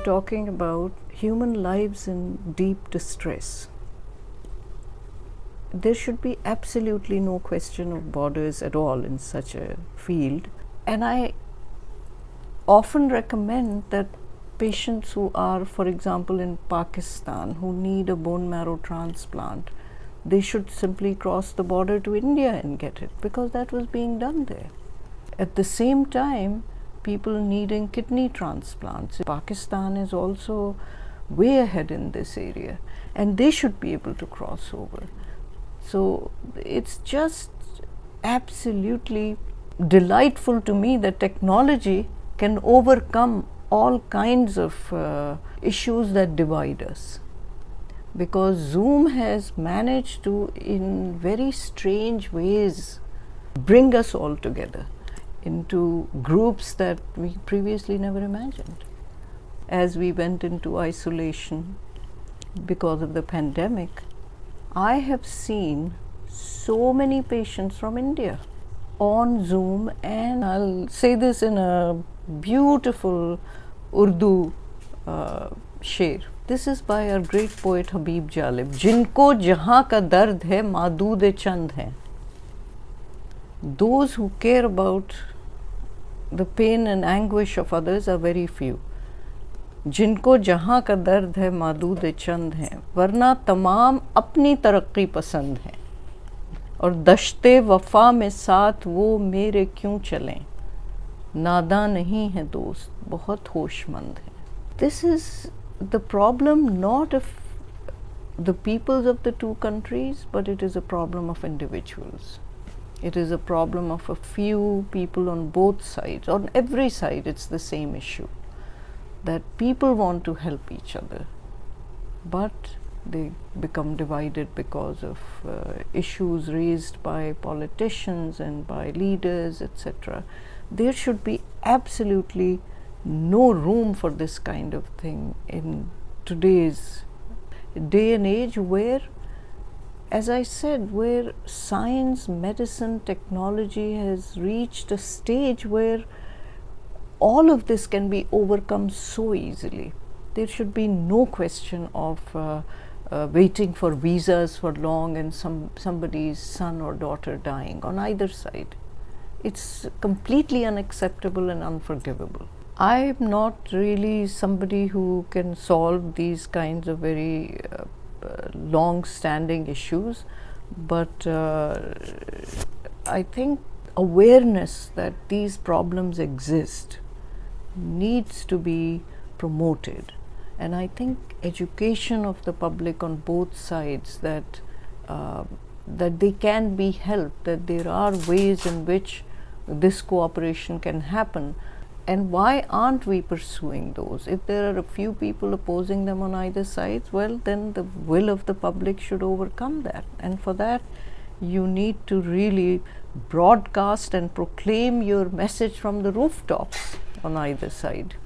talking about human lives in deep distress, there should be absolutely no question of borders at all in such a field. And I often recommend that patients who are, for example, in Pakistan, who need a bone marrow transplant, they should simply cross the border to India and get it, because that was being done there. At the same time, people needing kidney transplants, Pakistan is also way ahead in this area, and they should be able to cross over. So it's just absolutely delightful to me that technology can overcome all kinds of issues that divide us, because Zoom has managed to, in very strange ways, bring us all together into groups that we previously never imagined. As we went into isolation because of the pandemic, I have seen so many patients from India on Zoom, and I'll say this in a beautiful Urdu शेर. This is by our great poet Habib Jalib. जिनको जहाँ का दर्द है मादूद चंद हैं. Those who care about the pain and anguish of others are very few. जिनको जहाँ का दर्द है मादूद चंद हैं, वरना तमाम अपनी तरक्की पसंद हैं, और दश्ते वफा में साथ वो मेरे क्यों चलें, नादां नहीं है दोस्त बहुत होशमंद हैं. This is the problem not of the peoples of the two countries, but it is a problem of individuals. It is a problem of a few people on both sides. On every side it's the same issue, that people want to help each other, but they become divided because of issues raised by politicians and by leaders, etc. There should be absolutely no room for this kind of thing in today's day and age, where, as I said, where science, medicine, technology has reached a stage where all of this can be overcome so easily. There should be no question of waiting for visas for long and somebody's son or daughter dying on either side. It's completely unacceptable and unforgivable. I'm not really somebody who can solve these kinds of very long-standing issues, but I think awareness that these problems exist needs to be promoted, and I think education of the public on both sides that they can be helped, that there are ways in which this cooperation can happen. And why aren't we pursuing those? If there are a few people opposing them on either side, well, then the will of the public should overcome that. And for that, you need to really broadcast and proclaim your message from the rooftops on either side.